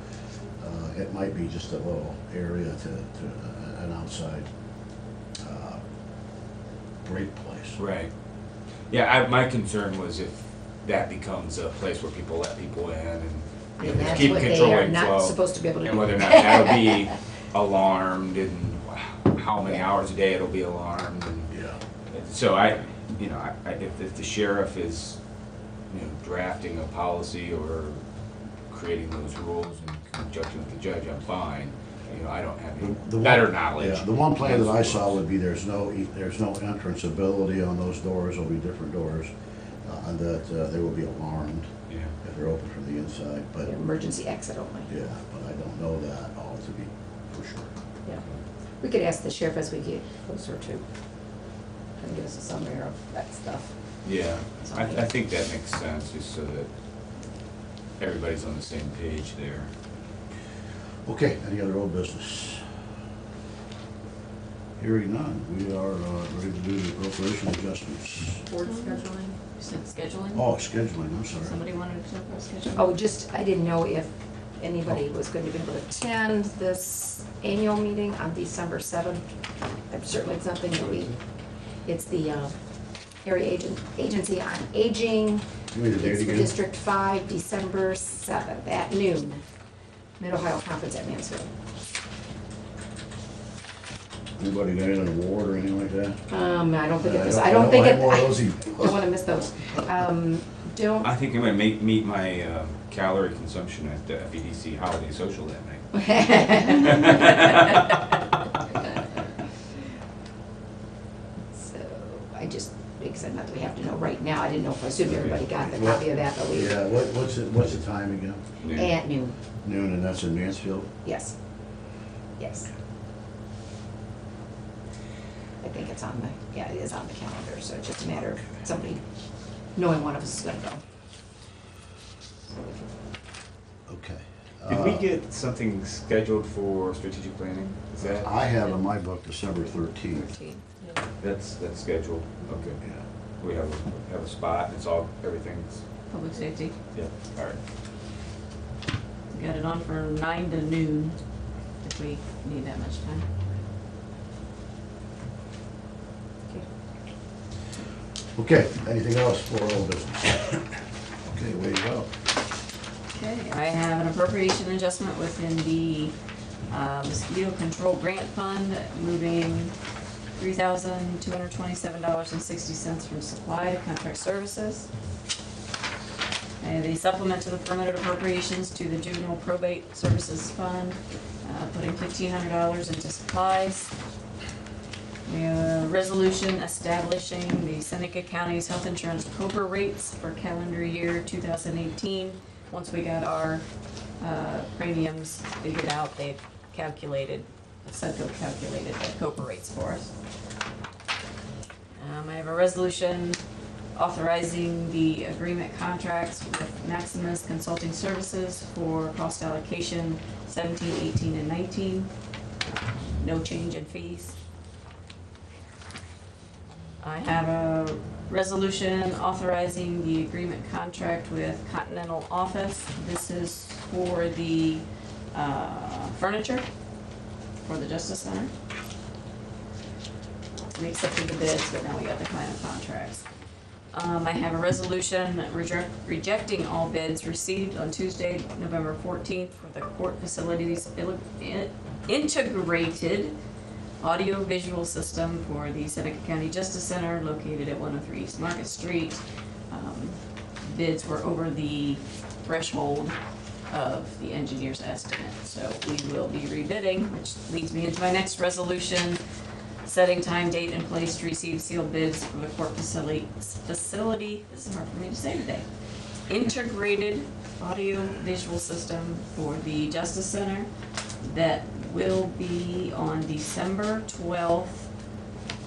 it might be just a little area to an outside break place. Right. Yeah, my concern was if that becomes a place where people let people in and And that's keep what they are controlling not flow. supposed to be able to do. And whether or not that'll be alarmed and how many hours a day it'll be alarmed and. Yeah. So if the sheriff is, drafting a policy or creating those rules in conjunction with the judge, I'm fine. I don't have any The one- better knowledge. Yeah, the one plan that I saw would be there's no entrance ability on those doors, there'll be different doors, and that they will be alarmed Yeah. if they're open from the inside, but, Emergency exit only. yeah, but I don't know that all to be for sure. Yeah. We could ask the sheriff as we get closer to, and give us a summary of that stuff. Yeah, I think that makes sense, just so that everybody's on the same page there. Okay, any other old business? Hearing none, we are ready to do the appropriation adjustments. Board scheduling. You said scheduling? Oh, scheduling, I'm sorry. Somebody wanted to talk about scheduling? Oh, just, I didn't know if anybody was going to be able to attend this annual meeting on December 7th. Certainly it's something that it's the Area Agency on Aging. Give me the date It's for again. District 5, December 7th at noon. Mid-Ohio Conference at Mansfield. Anybody got an award or anything like that? I don't think it was, I I don't think like it, more of I those either. don't want to miss those. Don't, I think I'm gonna meet my calorie consumption at the FEDC holiday social that night. So, I just, because I'm not that we have to know right now, I didn't know if I assumed everybody got the copy of that, but we, Yeah, what's the time again? Yeah. at noon, Noon, and that's in Mansfield? yes. Yes. I think it's on the, yeah, it is on the calendar, so it's just a matter of somebody knowing one of us is gonna go. So we can- Okay. Did we get something scheduled for strategic planning? Is that? I have in my book December 13th. 13. That's scheduled, okay. Yeah. We have a spot, it's all, everything's, Public safety. yeah, all right. We got it on for 9 to noon, if we need that much time. Okay, anything else for old business? Okay, way to go. Okay, I have an appropriation adjustment within the mosquito control grant fund, moving $3,227.60 from supply to contract services. And the supplement to the permanent appropriations to the juvenile probate services fund, putting $1,500 into supplies. We have a resolution establishing the Seneca County's health insurance COBRA rates for calendar year 2018. Once we got our premiums figured out, they calculated, Sedco calculated the COBRA rates for us. I have a resolution authorizing the agreement contracts with Maximus Consulting Services for cost allocation 17, 18, and 19. No change in fees. I have a resolution authorizing the agreement contract with Continental Office. This is for the furniture for the Justice Center. We accepted the bids, but now we got the final contracts. I have a resolution rejecting all bids received on Tuesday, November 14th for the court facilities integrated audio-visual system for the Seneca County Justice Center located at 103 East Market Street. Bids were over the threshold of the engineer's estimate, so we will be rebidding, which leads me into my next resolution, setting time, date, and place to receive sealed bids for the court facility, this is hard for me to say today, integrated audio-visual system for the Justice Center that will be on December 12th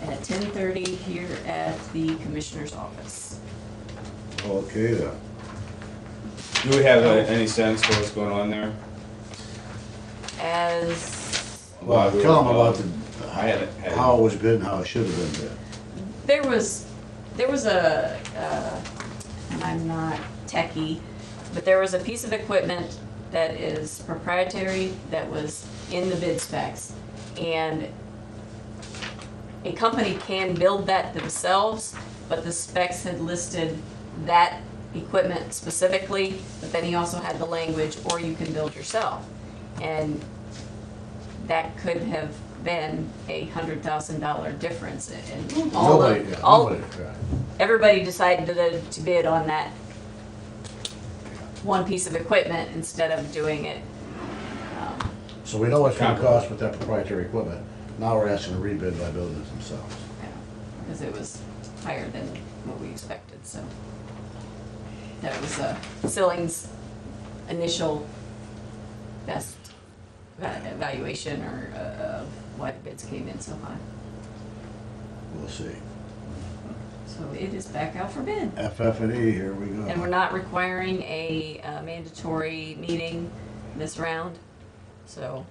at 10:30 here at the Commissioner's office. Okay, then. Do we have any sense for what's going on there? As Well, tell them about I haven't had. how it was bid and how it should have been bid. there was a, and I'm not techie, but there was a piece of equipment that is proprietary that was in the bid specs. And a company can build that themselves, but the specs had listed that equipment specifically, but then he also had the language, or you can build yourself. And that could have been $100,000 difference, and everybody decided to bid on that one piece of equipment instead of doing it. So we know what it's gonna cost with that proprietary equipment. Now we're asking to rebid by building it themselves. Because it was higher than what we expected, so. That was Silling's initial best evaluation of why the bids came in so high. We'll see. So it is back out for bid. FF&E, here we go. And we're not requiring a mandatory meeting this round. So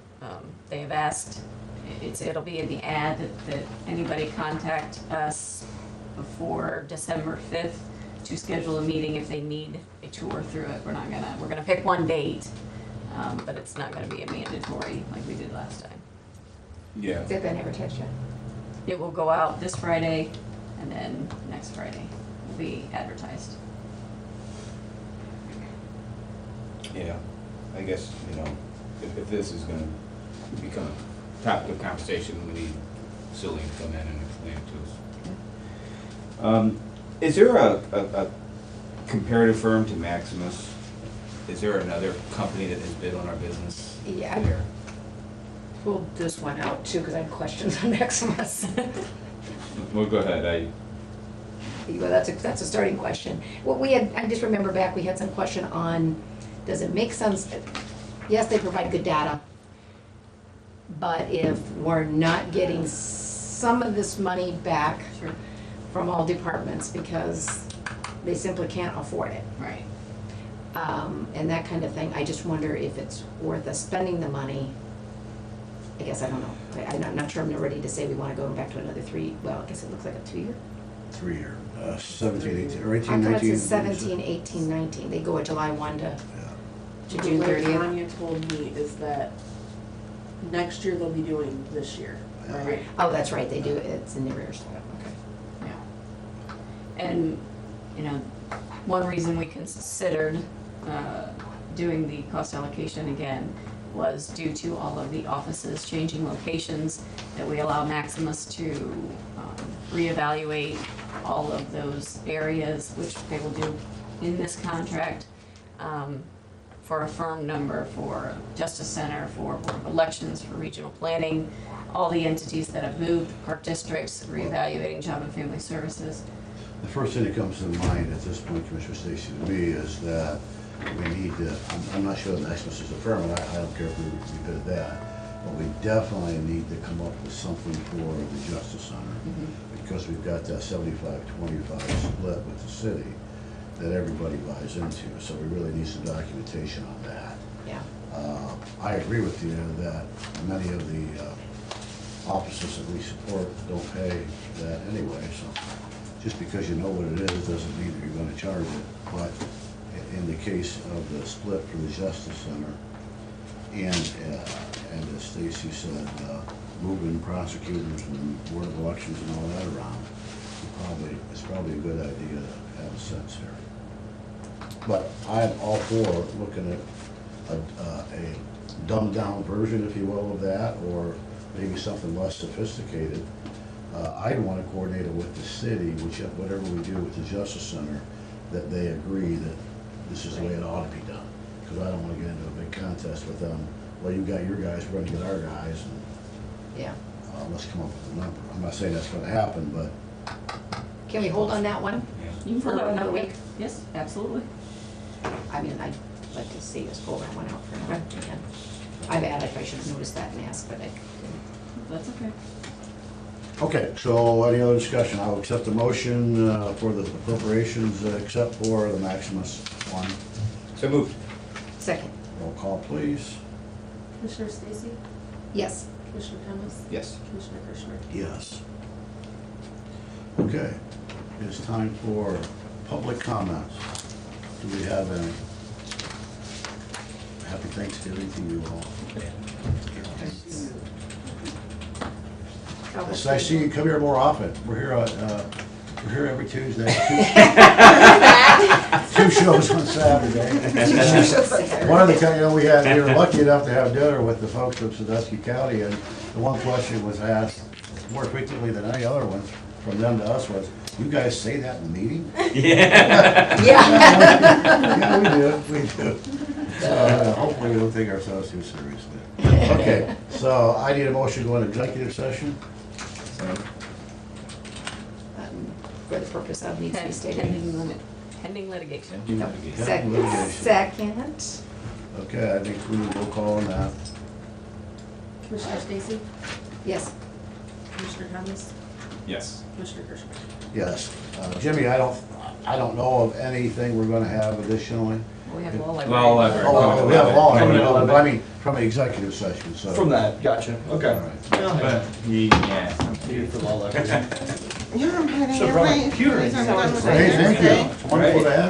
they have asked, it'll be in the ad that anybody contact us before December 5th to schedule a meeting if they need a tour through it. We're gonna pick one date, but it's not gonna be a mandatory like we did last time. Yeah. Is that been advertised yet? It will go out this Friday, and then next Friday will be advertised. Yeah, I guess, if this is gonna become a topic of conversation, we need Cillian to come in and explain it to us. Is there a comparative firm to Maximus? Is there another company that has bid on our business? Yeah. There? Pulled this one out too, because I had questions on Maximus. Well, go ahead, Well, that's a starting question. What we had, I just remember back, we had some question on, does it make sense? Yes, they provide good data, but if we're not getting some of this money back Sure. from all departments because they simply can't afford it, Right. and that kind of thing, I just wonder if it's worth us spending the money. I guess I don't know. I'm not sure I'm ready to say we want to go back to another 3, well, I guess it looks like a 2-year. 3-year, 17, 18, or 18, I thought 19. it says 17, 18, 19. They go at July 1 to Yeah. June What 30th. Tanya told me is that next year they'll be doing this year, right? Oh, that's right, they do, it's in the rears. Okay. Yeah. And, one reason we considered doing the cost allocation again was due to all of the offices changing locations, that we allow Maximus to reevaluate all of those areas, which they will do in this contract, for a firm number for Justice Center, for Board of Elections, for regional planning, all the entities that have moved, park districts, reevaluating Job and Family Services. The first thing that comes to mind at this point, Commissioner Stacy, to me, is that we need to, I'm not sure that Maximus is a firm, and I don't care if we bid that, but we definitely need to come up with something for the Justice Center, because we've got that 75-25 split with the city that everybody buys into, so we really need some documentation on that. Yeah. I agree with you that many of the offices that we support don't pay that anyway, so just because you know what it is, doesn't mean that you're gonna charge it. But in the case of the split for the Justice Center, and as Stacy said, moving prosecutors and Board of Elections and all that around, it's probably a good idea to have a sense here. But I'm all for looking at a dumbed-down version, if you will, of that, or maybe something less sophisticated. I'd want to coordinate it with the city, whatever we do with the Justice Center, that they agree that this is the way it ought to be done. Because I don't want to get into a big contest with them. Well, you got your guys, we're going to get our guys, and Yeah. let's come up with a number. I'm not saying that's going to happen, but Can we hold on that one? You can For pull that another one out. week? Yes, absolutely. I mean, I'd like to see us pull that one out for now. Again, I bad if I should have noticed that and asked, but I didn't. That's okay. okay, so any other discussion? I'll accept the motion for the appropriations except for the Maximus one. So moved. Second, Roll call, please. Commissioner Stacy? yes. Commissioner Thomas? Yes. Commissioner Kirschner? Yes. Okay, it's time for public comments. Do we have any? Happy Thanksgiving to you all. It's nice to see you come here more often. We're here every Tuesday. Two shows on Saturday. One of the, we were lucky enough to have dinner with the folks of Sandusky County, and the one question was asked more frequently than any other one from them to us was, "You guys say that in the meeting?" Yeah. Yeah. Yeah, we do. So hopefully we don't take ourselves too seriously. Okay, so I need a motion to go into executive session. For the purpose of needs to be stated. Pending litigation. Pending litigation. Second, Okay, I think we will call on that. Commissioner Stacy? yes. Commissioner Thomas? Yes. Commissioner Kirschner? Yes. Jimmy, I don't know of anything we're gonna have additionally. We have law library. Law library. Oh, we have a law, Coming up. but I mean, from the executive session, so. From that, gotcha, All okay. right. But, yeah. Needed for law library. Yeah, I'm heading Should've your brought my way. computer in. I'm done with Hey, it. thank you. It's wonderful to have